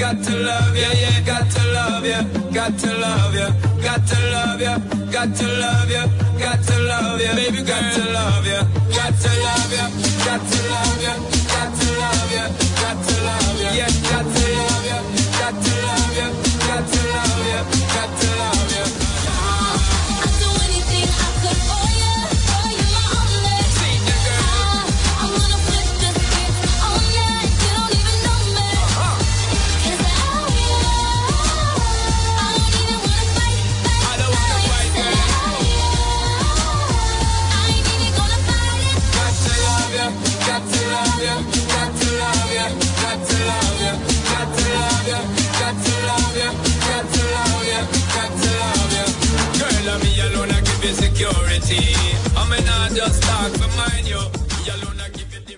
got to love you, yeah, got to love you, got to love you, got to love you, got to love you, got to love you, baby, got to love you, got to love you, got to love you, got to love you, got to love you, yeah, got to love you, got to love you, got to love you, got to love you. I'd do anything I could for you my only. I wanna flip the script all night, you don't even know me. 'Cause I don't even wanna fight. I don't wanna fight, girl. I ain't even gonna fight it. Got to love you, got to love you, got to love you, got to love you, got to love you, got to love you, got to love you, got to love you. Girl, I'm me alone, I give you security. I'm not just talk for mind you. Me alone, I give you the...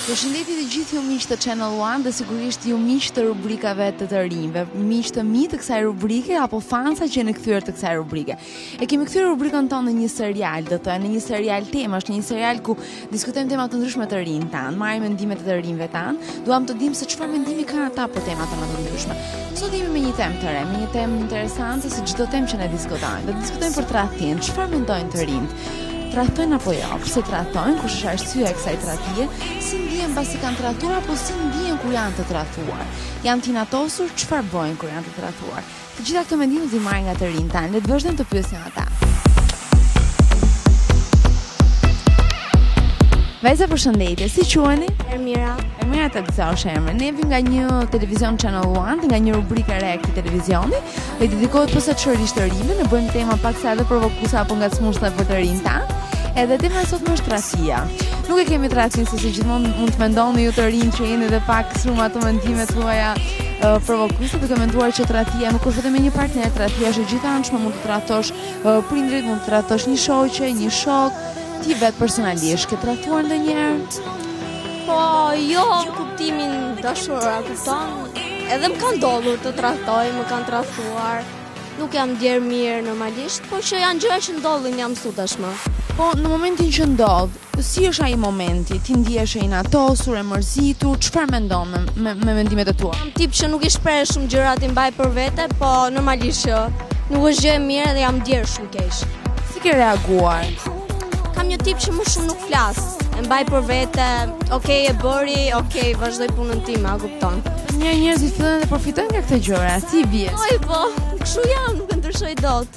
Përshëndetje të gjithë ju miq të Channel One dhe sigurisht ju miq të rubrikave të rinjve, miq të mi të kësaj rubrike apo fansa që jeni kthyer të kësaj rubrike. E kemi kthyer rubrikën tonë në një serial, do të thënë në një serial temash, në një serial ku diskutojmë tema të ndryshme të rinj tan, marrim mendimet e rinjve tan. Duam të dimë se çfarë mendimi kanë ata për tema të ndryshme. Sot jemi me një temë të re, me një temë interesante si çdo temë që ne diskutojmë. Do të diskutojmë për tradhtin, çfarë mendojnë të rinjt. Trahtojnë apo jo? Pse trahtojnë? Kush është arsyeja e kësaj tradhtie? Si ndihen pasi kanë trahtuar apo si ndihen kur janë të trahtuar? Janë tinatosur? Çfarë bëjnë kur janë të trahtuar? Të gjitha këto mendime i marrin nga të rinjt tanë. Le të vazhdojmë të pyesim ata. Vajza, përshëndetje. Si quheni? Ermira. Ermira, të gëzosh emrin. Ne vim nga një televizion Channel One, nga një rubrikë re këtij televizioni, e dedikohet posaçërisht të rinjve, ne bëjmë tema paksa edhe provokuese apo ngacmuese për të rinjt tanë. Edhe tema e sotme është tradhtia. Nuk e kemi tradhtin se si gjithmonë mund të mendoni ju të rinj që jeni edhe pak shumë ato mendimet tuaja provokuese, duke menduar që tradhtia nuk është vetëm me një partner, tradhtia është e gjithanshme, mund të tradhtosh prindrit, mund të tradhtosh një shoqe, një shok. Ti vetë personalisht ke trahtuar ndonjëherë? Po, jo në kuptimin dashura, kupton? Edhe më kanë ndodhur të trahtoj, më kanë trahtuar. Nuk jam ndjer mirë normalisht, po që janë gjëra që ndodhin, jam mësu tashmë. Po, në momentin që ndodh, si është ai momenti? Ti ndihesh e inatosur, e mërzitur, çfarë mendon me mendimet e tua? Jam tip që nuk i shpreh shumë gjëra ti mbaj për vete, po normalisht që nuk është gjë e mirë dhe jam ndjer shumë keq. Si ke reaguar? Kam një tip që më shumë nuk flas. E mbaj për vete, okay, e bëri, okay, vazhdoj punën time, a kupton? Njerëzit fillojnë të përfitojnë nga këto gjëra, si bie? Po, kështu jam, nuk e ndryshoj dot.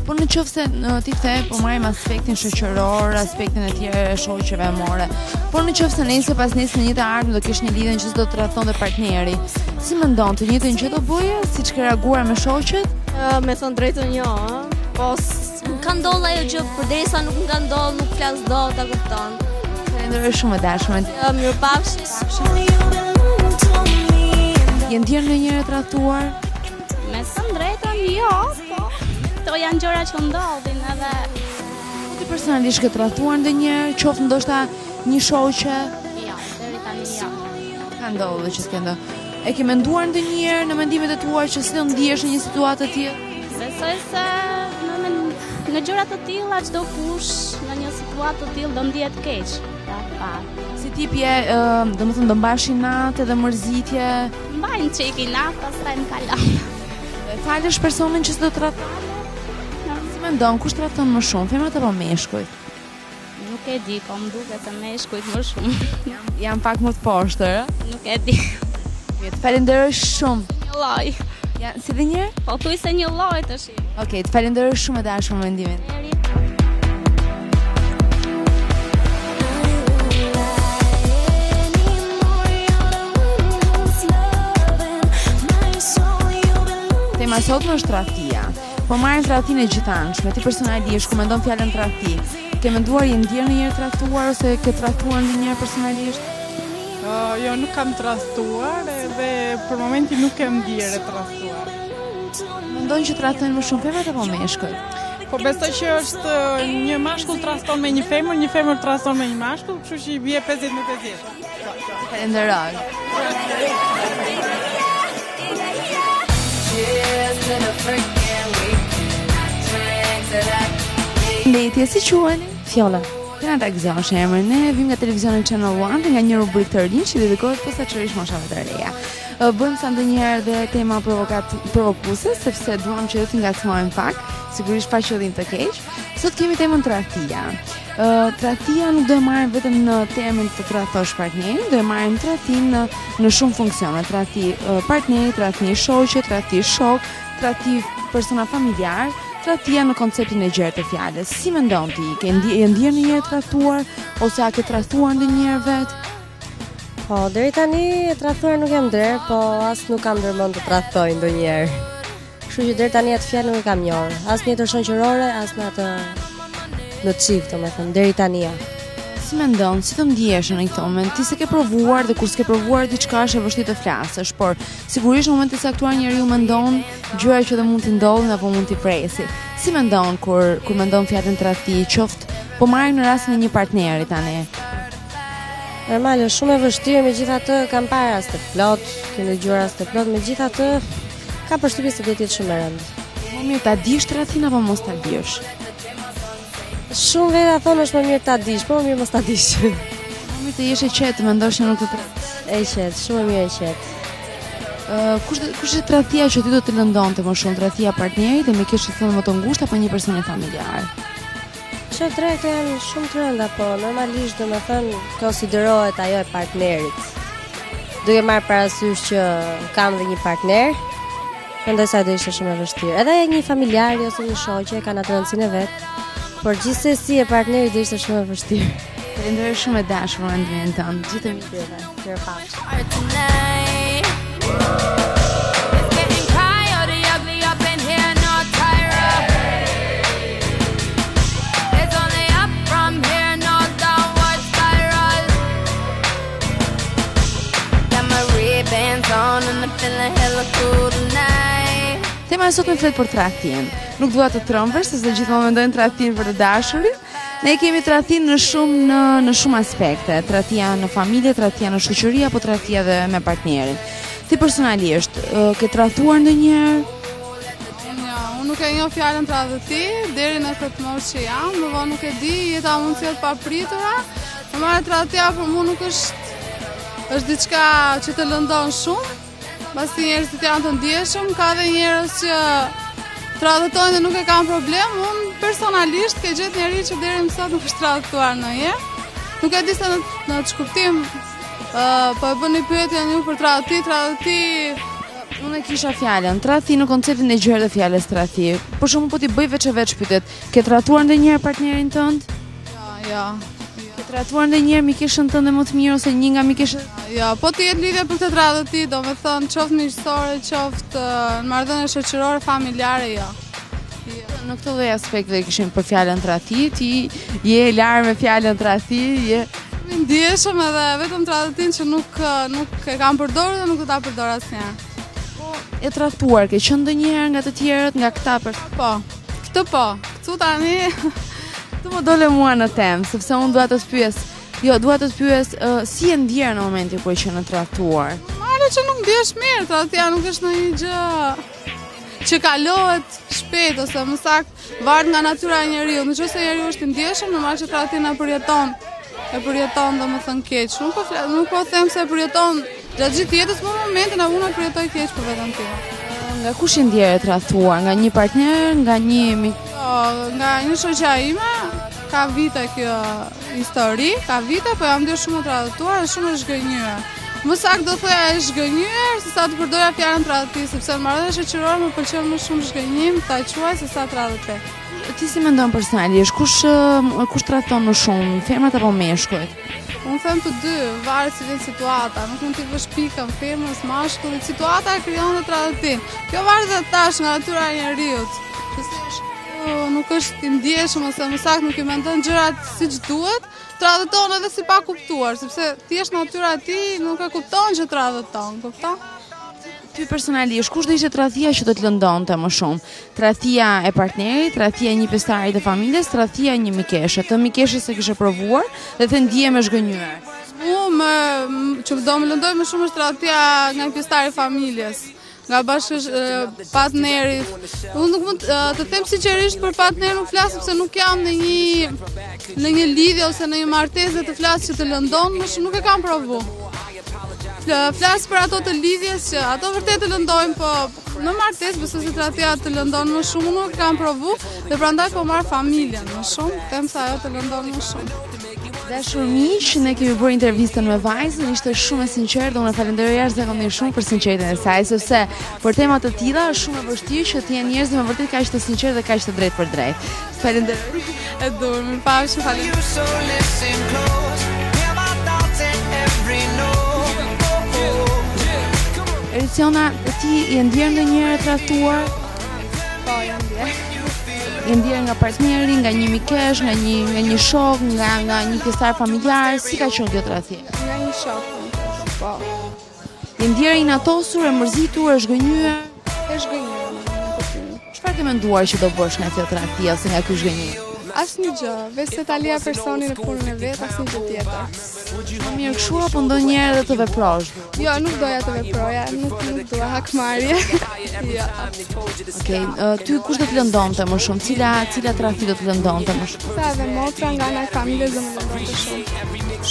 Po në qoftë se ti the, po marrim aspektin shoqëror, aspektin e tjerë e shoqeve amore. Por në qoftë se nesër pas nesër në një të ardhmë do kesh një lidhje që s'do të tradhtonte partneri. Si mendon, të njëjtën gjë do bëje, siç ke reaguar me shoqet? Me thënë drejtën jo, po ka ndodhur ajo gjë, përderisa nuk më ka ndodhur, nuk flas dot, a kupton? Falenderoj shumë dashur. Mirupafshim. Je ndjer ndonjëherë trahtuar? Me thënë drejtën jo, po to janë gjëra që ndodhin edhe. Ti personalisht ke trahtuar ndonjëherë, qoftë ndoshta një shoqe? Jo, deri tani jo. Ka ndodhur që s'ke ndodhur. E ke menduar ndonjëherë në mendimet e tua që si do ndihesh në një situatë të tillë? Besoj se në gjëra të tilla çdo kush në një situatë të tillë do ndihet keq. Si tip je, domethënë do mbash inat edhe mërzitje? Mbajnë çik inat, pastaj më kalon. E falesh personin që s'do trahton? Si mendon, kush trahton më shumë, femrat apo meshkujt? Nuk e di, po më duket se meshkujt më shumë. Jam pak më të poshtër, ë? Nuk e di. Mirë, falenderoj shumë. Një lloj. Ja, si dhe një? Po thuaj se një lloj tash. Okej, të falenderoj shumë e dashur për mendimin. Tema sotme është tradhtia. Po marrim tradhtinë e gjithanshme. Ti personalisht ku mendon fjalën tradhti? Ke menduar je ndjer ndonjëherë trahtuar ose ke trahtuar ndonjëherë personalisht? Jo, nuk kam trahtuar edhe për momentin nuk kem ndjerë trahtuar. Mendon që trahtojnë më shumë femrat apo meshkujt? Po besoj që është një mashkull trahton me një femër trahton me një mashkull, kështu që i bie 50-50. Falenderoj. Letje, si quheni? Fjolla. Kena ta gëzosh emrin. Ne vim nga televizioni Channel One, nga një rubrikë të rinj që dedikohet posaçërisht moshave të reja. Bëjmë sa ndonjëherë dhe tema provokuese, sepse duam që të ngacmojmë pak, sigurisht pa qëllim të keq. Sot kemi temën tradhtia. Tradhtia nuk do e marrim vetëm në termin të tradhtosh partnerin, do e marrim tradhtin në shumë funksione, tradhti partneri, tradhti shoqe, tradhti shok, tradhti persona familjar, tradhtia në konceptin e gjerë të fjalës. Si mendon ti? Je ndjer ndonjëherë tradhtuar ose a ke tradhtuar ndonjëherë vet? Po, deri tani e tradhtuar nuk jam ndrer, po as nuk kam ndërmend të tradhtoj ndonjëherë. Kështu që deri tani atë fjalë nuk e kam njohur, as në jetën shoqërore, as në atë në çift, domethënë deri tani ja. Si mendon, si të ndjesh në këtë moment? Ti s'e ke provuar dhe kur s'ke provuar diçka është e vështirë të flasësh, por sigurisht në momentin e caktuar njeriu mendon gjëra që do mund t'i ndodhin apo mund t'i presi. Si mendon kur mendon fjalën tradhti, qoftë po marrim në rastin e një partneri tani? Normal, është shumë e vështirë, megjithatë kam parë raste plot, kam dëgjuar raste plot, megjithatë ka përshtypjen se do të jetë shumë e rëndë. Më mirë ta dish tradhtin apo mos ta dish? Shumë veta thonë është më mirë ta dish, po më mirë mos ta dish. Më mirë të jesh e qetë, mendosh që nuk të tradh. E qetë, shumë e mirë e qetë. Kush është tradhtia që ti do të lëndonte më shumë, tradhtia partnerit dhe me kesh të thënë më të ngushtë apo një personi familjar? Që drejtë janë shumë të rënda, po normalisht domethënë konsiderohet ajo e partnerit. Duke marrë parasysh që kam dhe një partner, mendoj se do ishte shumë e vështirë. Edhe një familjar ose një shoqe kanë atë rëndësinë e vet, por gjithsesi e partnerit do ishte shumë e vështirë. Falenderoj shumë e dashur në mendimin tënd. Gjithë mirë. Mirupafshim. Tema e sotme flet për tradhtin. Nuk dua të trëmbësh, sepse gjithmonë mendojnë tradhtin për të dashurin. Ne kemi tradhtin në shumë aspekte, tradhtia në familje, tradhtia në shoqëri apo tradhtia dhe me partnerin. Ti personalisht ke tradhtuar ndonjëherë? Unë nuk e njoh fjalën tradhti deri në këtë moshë që jam, më vonë nuk e di, jeta mund të jetë papritura. Normale tradhtia për mua nuk është diçka që të lëndon shumë. Pasi njerëzit janë të ndjeshëm, ka dhe njerëz që tradhtojnë dhe nuk e kanë problem. Unë personalisht ke gjetë njeri që deri më sot nuk është tradhtuar ndonjëherë. Nuk e di se në ç'kuptim po e bëni pyetjen ju për tradhti. Unë e kisha fjalën tradhti në konceptin e gjerë të fjalës tradhti. Për shembull po ti bëj veç pyet, ke tradhtuar ndonjëherë partnerin tënd? Ja. Ke tradhtuar ndonjëherë mikeshën tënde më të mirë ose një nga mikeshët? Ja, po të jetë lidhje për këtë tradhti, domethënë qoftë miqësore, qoftë në marrëdhënie shoqërore, familjare, ja. Në këtë lloj aspekte kishim për fjalën tradhti, ti je e larë me fjalën tradhti, je Mi ndjeshëm edhe vetëm tradhtin që nuk e kam përdorur dhe nuk do ta përdor asnjëherë. e tradhtuar, ke qenë ndonjëherë nga të tjerët, nga këta Po, këtë po, këtu tani Të më dole mua në temë, sepse unë dua të të pyes. Jo, dua të të pyes si e ndjer në momentin kur je në tradhtuar. Marrë që nuk ndjesh mirë, tradhtia nuk është ndonjë gjë që kalohet shpejt ose më saktë varet nga natyra e njeriu. Nëse njeriu është i ndjeshëm, normal që tradhtia e përjeton domethënë keq. Nuk po them se e përjeton gjatë gjithë jetës, por në momentin e unë e përjetoj keq për veten time. Nga kush i ndjer e tradhtuar? Nga një partner, nga një mik? Nga një shoqja ime, ka vite kjo histori, ka vite, po jam ndjer shumë e tradhtuar dhe shumë e zhgënjur. Më saktë do thoya e zhgënjur se sa të përdoja fjalën tradhti, sepse në marrëdhënie shoqërore më pëlqen më shumë zhgënjim ta quaj se sa tradhti. Ti si mendon personalisht, kush tradhton më shumë, femrat apo meshkujt? Unë them të dy, varet si vjen situata, nuk mund t'i vësh pikën femrës, mashkullit, situata e krijon dhe tradhtin. Kjo varet edhe tash nga natyra e njeriu. Nuk është i ndjeshëm ose më saktë nuk i mendon gjërat siç duhet, tradhton edhe si pa kuptuar, sepse thjesht natyra e tij nuk e kupton që tradhton, kupton? Ty personalisht, kush do ishte tradhtia që do të lëndonte më shumë? Tradhtia e partnerit, tradhtia e një pjesëtari të familjes, tradhtia e një mikeshe. Të mikeshës se kishe provuar dhe të ndihem e zhgënjur. Që do më lëndoj më shumë është tradhtia nga një pjesëtari i familjes. Nga partnerit. Unë nuk mund të them sinqerisht për partner nuk flas sepse nuk jam në një lidhje ose në një martesë të flas që të lëndon, më shumë nuk e kam provu. flas për ato të lidhjes që ato vërtet të lëndojnë, po në martesë besoj se tradhtia të lëndon më shumë, unë nuk kam provu dhe prandaj po marr familjen më shumë, them se ajo të lëndon më shumë. Dashur miq, ne kemi bërë intervistën me vajzën, ishte shumë e sinqertë dhe unë falenderoj jashtëzakonisht shumë për sinqeritetin e saj, sepse për tema të tilla është shumë e vështirë që të jenë njerëz me vërtet kaq të sinqertë dhe kaq të drejtë për drejtë. Falenderoj. E dur, mirëpafshim, falenderoj. So listen close, hear my thoughts in every note. Ericiona, ti je ndjer ndonjëherë tradhtuar? Po, jam ndjer. Je ndjer nga partneri, nga një mikesh, nga një shok, nga një pjesëtar familjar, si ka qenë kjo tradhtie? Nga një shok. Po. Je ndjer i natosur, e mërzitur, e zhgënjyer? E zhgënjur. Çfarë ke menduar që do bësh nga kjo tradhtie ose nga ky zhgënjim? Asnjë gjë, veç se ta lija personin në punën e vet, asnjë gjë tjetër. Mirë kështu apo ndonjëherë edhe të veprosh? Jo, nuk doja të veproja, nuk dua hakmarrje. Jo. Okej, ty kush do të lëndonte më shumë? Cila tradhti do të lëndonte më shumë? Sa dhe motra nga ana e familjes do më lëndonte shumë.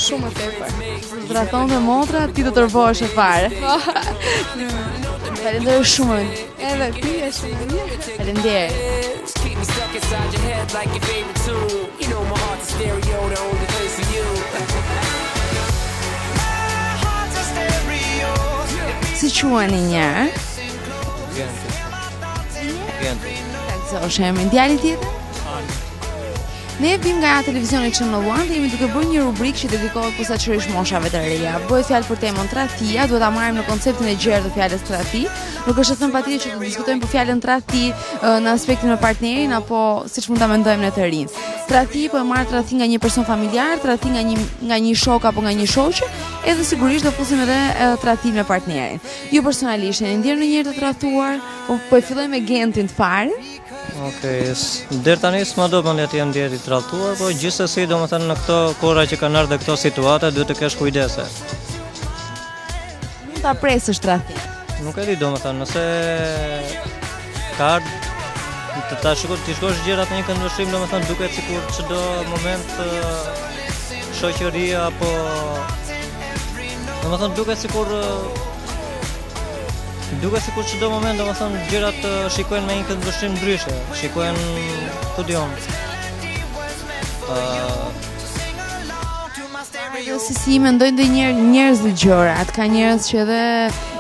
Shumë më tepër. Tradhtonte motra, ti do të tërbohesh e fare. Falenderoj shumë. Edhe ti je shumë e mirë. Faleminderit. Keep me stuck inside your head like your favorite tune. You know my heart's a stereo, the only place for you. My heart's a stereo. Si quheni njerë? Genti. Takzosh emrin. Djali tjetër? Ne vim nga televizioni Channel 1 dhe jemi duke bërë një rubrikë që dedikohet posaçërisht moshave të reja. Bëhet fjalë për temën tradhtia, duhet ta marrim në konceptin e gjerë të fjalës tradhti. Nuk është e thënë patjetër që të diskutojmë për fjalën tradhti në aspektin me partnerin apo siç mund ta mendojmë ne të rinj. Tradhti po e marr tradhti nga një person familjar, tradhti nga një shok apo nga një shoqe, edhe sigurisht do fusim edhe tradhti me partnerin. Ju personalisht jeni ndjer ndonjëherë të tradhtuar? Po e filloj me Gentin të fare. Okej, deri tani s'ma do mendja të jem ndjer i tradhtuar, po gjithsesi domethënë në këto kohra që kanë ardhur këto situata duhet të kesh kujdese. Mund ta presësh tradhtin. Nuk e di domethënë, nëse ka ardhur ta shikosh gjërat në një këndvështrim, domethënë duket sikur çdo moment shoqëria apo domethënë duket sikur çdo moment domethënë gjërat shikojnë me një këndvështrim ndryshe, shikojnë ku diun. Si mendojnë ndonjëherë njerëz dhe gjërat, ka njerëz që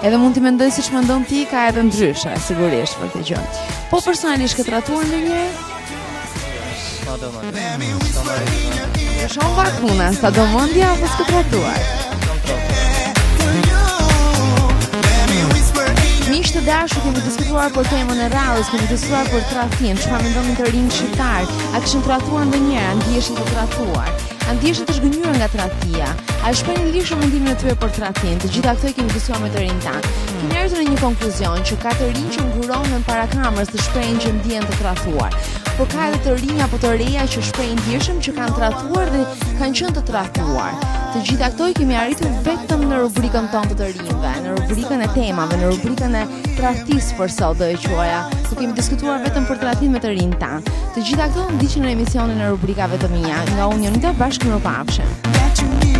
edhe mund t'i mendojnë siç mendon ti, ka edhe ndryshe, sigurisht për këtë gjë. Po personalisht ke tratuar ndonjëherë? Sa do më. Është shumë vakuna, sa do mendja apo s'ke tratuar? Miq të dashur, kemi diskutuar për temën e radhës, kemi diskutuar për tradhtin, çfarë mendonin të rinj shqiptar, a kishin tradhtuar ndonjëherë, a ndjeshin të tradhtuar, a ndjeshin të zhgënjur nga tradhtia, a shprehin lishëm mendimin e tyre për tradhtin. Të gjitha këto i kemi diskutuar me të rinj tan. Kemi ardhur në një konkluzion që ka të rinj që ngurohen para kamerës të shprehin që ndjen të tradhtuar. Por ka edhe të rinj apo të reja që shprehin ndjeshëm që kanë tradhtuar dhe kanë qenë të tradhtuar. Të gjitha këto i kemi arritur vetëm në rubrikën tonë të rinjve, në rubrikën e temave, në rubrikën e tradhtisë për sot do e quaja. Ku kemi diskutuar vetëm për tradhtin me të rinj tan. Të gjitha këto ndiqen në emisionin e rubrikave të mia. Nga unë Jonita bashkë me Pafshën.